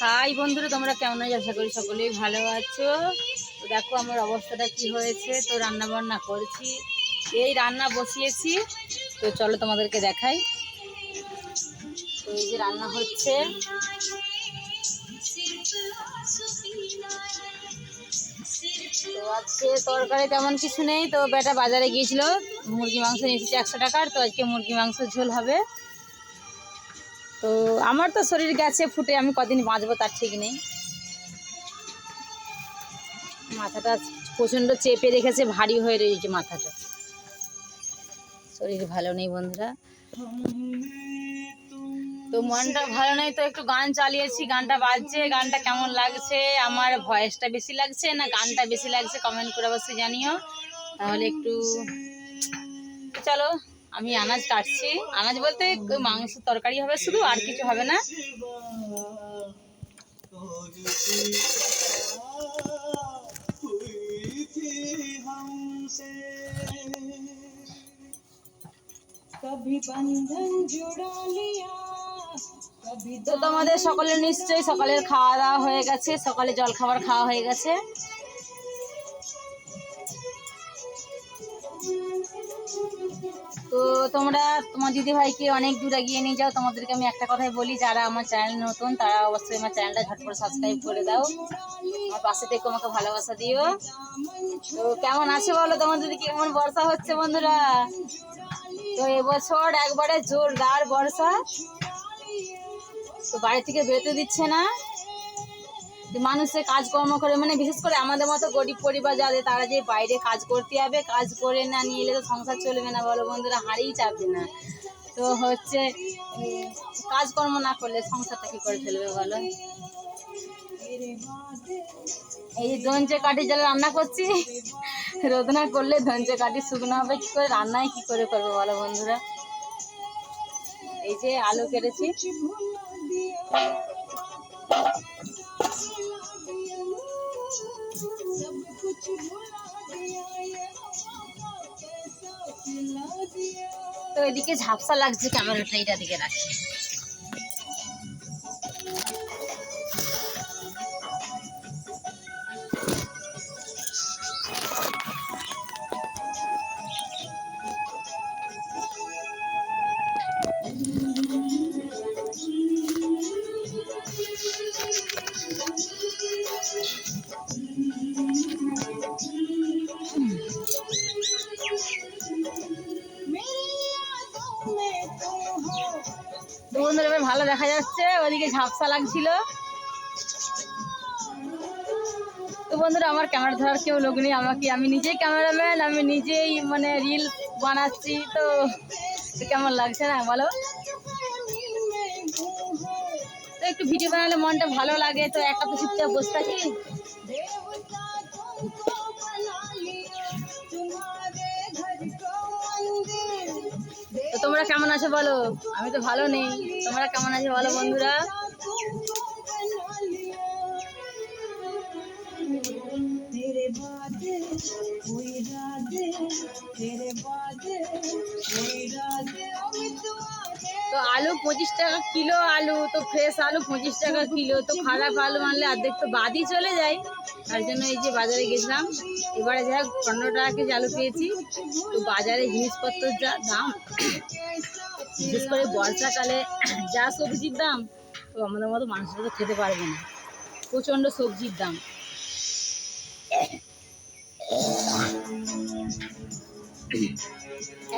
High বন্ধুরা, তোমরা কেমন আছো? আশা করি সকলেই ভালো আছো। তো দেখো আমার অবস্থাটা কি হয়েছে। তো রান্না বান্না করছি, এই রান্না বসিয়েছি। তো চলো তোমাদেরকে দেখাই। তো এই যে রান্না হচ্ছে। তো আজকে তরকারি তেমন কিছু নেই। তো বেটা বাজারে গিয়েছিল, মুরগি মাংস নিয়ে এসেছে 100 টাকার। তো আজকে মুরগি মাংস ঝোল হবে। তো আমার তো শরীর গেছে ফুটে, আমি কদিন বাঁচবো তার ঠিক নেই। মাথাটা প্রচণ্ড চেপে রেখেছে, ভারী হয়ে রয়েছে মাথাটা। শরীর ভালো নেই বন্ধুরা, তো মনটা ভালো নেই। তো একটু গান চালিয়েছি, গানটা বাজছে। গানটা কেমন লাগছে, আমার ভয়েসটা বেশি লাগছে না গানটা বেশি লাগছে, কমেন্ট করে অবশ্যই জানিও। তাহলে একটু চলো, আমি আনাজ কাটছি। আনাজ বলতে মাংস তরকারি হবে শুধু, আর কিছু হবে না। তো তোমাদের সকলের নিশ্চয়ই সকালের খাওয়া দাওয়া হয়ে গেছে, সকালে জল খাবার খাওয়া হয়ে গেছে। তো তোমরা তোমার দিদি ভাইকে অনেক দূর এগিয়ে নিয়ে যাও। তোমাদেরকে আমি একটা কথাই বলি, যারা আমার চ্যানেল নতুন তারা অবশ্যই আমার চ্যানেলটা ঝটপট সাবস্ক্রাইব করে দাও, আমার পাশে থেকে আমাকে ভালোবাসা দিও। তো কেমন আছে বলো, তোমার দিদি কেমন বর্ষা হচ্ছে বন্ধুরা? তো এবছর একবারে জোরদার বর্ষা। তো বাড়ি থেকে বেরোতে দিচ্ছে না। মানুষে কাজকর্ম করে, মানে বিশেষ করে আমাদের মতো গরিব পরিবার যাদের, তারা যে বাইরে কাজ করতে যাবে, কাজ করে না নিয়ে এলে তো সংসার চলবে না বলো বন্ধুরা, হাঁড়িই চাপবে না। তো হচ্ছে কাজকর্ম না করলে সংসারটা কি করে চলবে বলো। এই ধনচে কাঠি জলে রান্না করছি, রোদ না করলে ধনচে কাঠি শুকনো হবে কি করে, রান্নায় কি করে করবে বলো বন্ধুরা। এই যে আলু কেটেছি। তো এদিকে ঝাপসা লাগছে, ক্যামেরাটা এটা দিকে রাখি। বন্ধুরা ভালো দেখা যাচ্ছে, ওদিকে ঝাপসা লাগছিল। তো বন্ধুরা আমার ক্যামেরা ধরার কেউ লোক নেই, আমি নিজেই ক্যামেরাম্যান, আমি নিজেই মানে রিল বানাচ্ছি। তো কেমন লাগছে না বলো। তো একটু ভিডিও বানালে মনটা ভালো লাগে, তো একটা তো চুপচাপ বসে থাকি। তো তোমরা কেমন আছো বলো, আমি তো ভালো নেই, তোমরা কেমন আছো বলো বন্ধুরা। তো আলু 25 টাকা কিলো, আলু তো ফ্রেশ আলু 25 টাকা কিলো। তো খারাপ আলু আনলে অর্ধেক তো বাদই চলে যায়। তার জন্য এই যে বাজারে গেছিলাম, এবারে যাই হোক 15 টাকা কেজি আলু পেয়েছি। তো বাজারে জিনিসপত্রের যা দাম, বিশেষ করে বর্ষাকালে যা সবজির দাম, তো আমাদের মতো মানুষরা তো খেতে পারবে না, প্রচণ্ড সবজির দাম।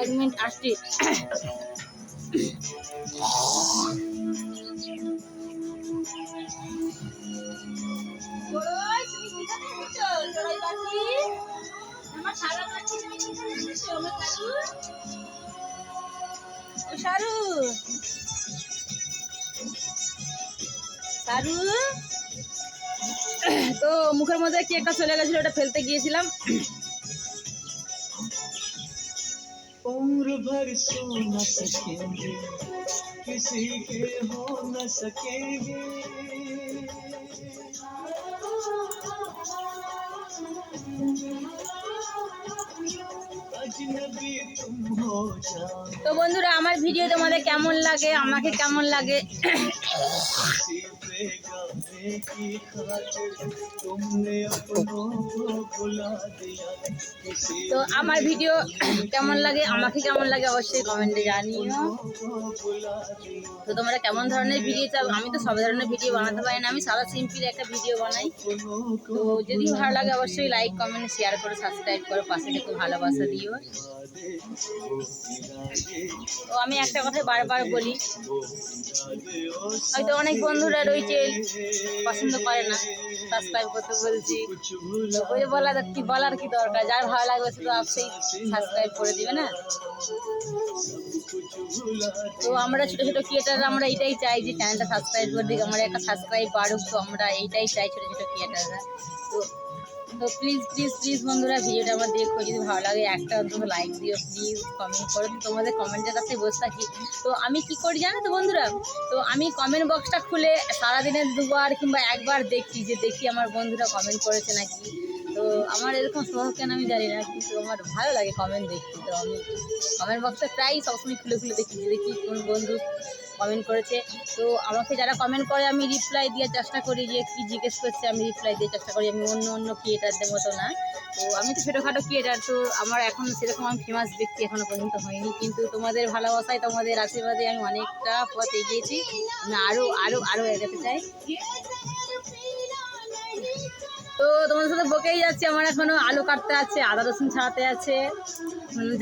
এক মিনিট আসছি। সারু সারু, তো মুখের মধ্যে কি একটা চলে গেছিল, ওটা ফেলতে গিয়েছিলাম। उम्र भर सो न सकेंगे, किसी के हो न सकेंगे। अजनबी तुम हो जाओ তো बंधुरा আমার ভিডিও তোমাদের কেমন লাগে, আমাকে কেমন লাগে किसी बेगाने की खातिर तुमने अपनों को बुला दिया किसी তো আমার ভিডিও কেমন লাগে, আমাকে কেমন লাগে অবশ্যই কমেন্টে জানিও। को बुला दिया তো তোমরা কেমন ধরনের ভিডিও চাও, আমি তো সব ধরনের ভিডিও বানাতে পারি না, আমি সাদা সিম্পল একটা ভিডিও বানাই। তো যদি ভালো লাগে অবশ্যই লাইক কমেন্ট শেয়ার করো, সাবস্ক্রাইব করো, পাশে থেকে ভালোবাসা দিও। তো আমি একটা কথা বারবার বলি, হয়তো অনেক বন্ধুরা রয়েছে পছন্দ করে না, সাবস্ক্রাইব করতে বলছি, ওই বলার কি দরকার, যার ভালো লাগবে শুধু আপনি সাবস্ক্রাইব করে দিবে না। তো আমরা ছোটো ছোটো ক্রিয়েটাররা আমরা এটাই চাই যে চ্যানেলটা সাবস্ক্রাইব করে দিই, আমরা একটা সাবস্ক্রাইব বাড়ুক, তো আমরা এইটাই চাই ছোটো ছোটো ক্রিয়েটাররা। তো প্লিজ প্লিজ প্লিজ বন্ধুরা ভিডিওটা আমার দেখো, যদি ভালো লাগে একটা অন্তত লাইক দিও, প্লিজ কমেন্ট করো। তো তোমাদের কমেন্টের কাছে বসে থাকি। তো আমি কি করি জানো তো বন্ধুরা, তো আমি কমেন্ট বক্সটা খুলে সারাদিনে দুবার কিংবা একবার দেখি আমার বন্ধুরা কমেন্ট করেছে নাকি। তো আমার এরকম স্বভাব কেন আমি জানি না, কিন্তু আমার ভালো লাগে কমেন্ট দেখতে। তো আমি কমেন্ট বক্সটা প্রায় সবসময় খুলে দেখি কোন বন্ধু কমেন্ট করেছে। তো আমাকে যারা কমেন্ট করে আমি রিপ্লাই দেওয়ার চেষ্টা করি, যে কী জিজ্ঞেস করছে আমি রিপ্লাই দেওয়ার চেষ্টা করি। আমি অন্য ক্রিয়েটারদের মতো না, তো আমি তো ছোটোখাটো ক্রিয়েটার, তো আমার এখন সেরকম আমি ফেমাস ব্যক্তি এখনও পর্যন্ত হয়নি, কিন্তু তোমাদের ভালোবাসায় তোমাদের আশীর্বাদে আমি অনেকটা পথ এগিয়েছি। আমি আরও এগোতে চাই। তো তোমাদের সাথে বকেই যাচ্ছি, আমার এখনও আলু কাটতে আছে, আদা রসুন ছাড়াতে আছে,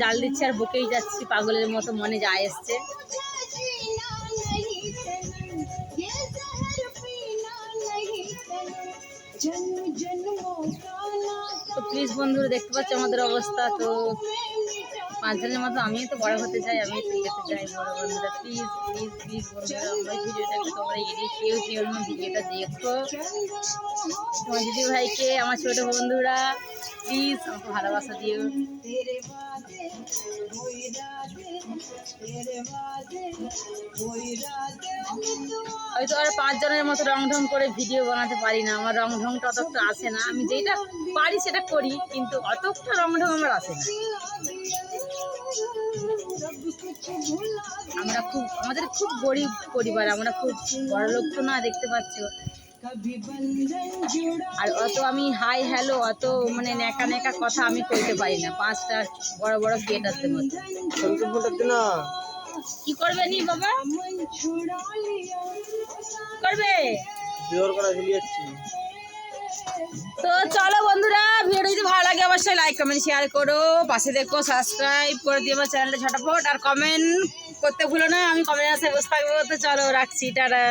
জাল দিচ্ছি আর বকেই যাচ্ছি পাগলের মতো, মনে যা এসছে। তো প্লিজ বন্ধুরা দেখতে পাচ্ছি আমাদের অবস্থা। তো 5 জনের মতো আমিও তো বড় হতে চাই, আমি তো যেতে চাই বড়। বন্ধুরা প্লিজ প্লিজ প্লিজ বন্ধুরা আমার ভিডিওটা একটু তোমরা কেউ ভিডিওটা দেখো। তোমার দিদি ভাইকে, আমার ছোটো বন্ধুরা প্লিজ আমাকে ভালোবাসা দিও। হয়তো আর 5 জনের মতো রং করে ভিডিও বানাতে পারি না, আমার রংটা অতটা আসে না, আমি যেটা পারি সেটা করি, কিন্তু অতটা রং আমার আসে না। আমাদের খুব গরিব পরিবার, আমরা খুব বড় লোক তো না, দেখতে পাচ্ছ। আর অত আমি হাই হ্যালো অত মানে নেকা কথা আমি কইতে পারি না 5টা বড় বড় ক্রিয়েটারদের মধ্যে। কি করবে নি বাবা, করবে তো চলো বন্ধুরা, ভিডিওটা যদি ভালো লাগে অবশ্যই লাইক কমেন্ট শেয়ার করো, পাশে দেখো সাবস্ক্রাইব করে দিও আমার চ্যানেলটা ঝটাফট, আর কমেন্ট করতে ভুলো না। আমি কমেন্ট আসে বসে থাকবো। তো চলো রাখছি, টাটা।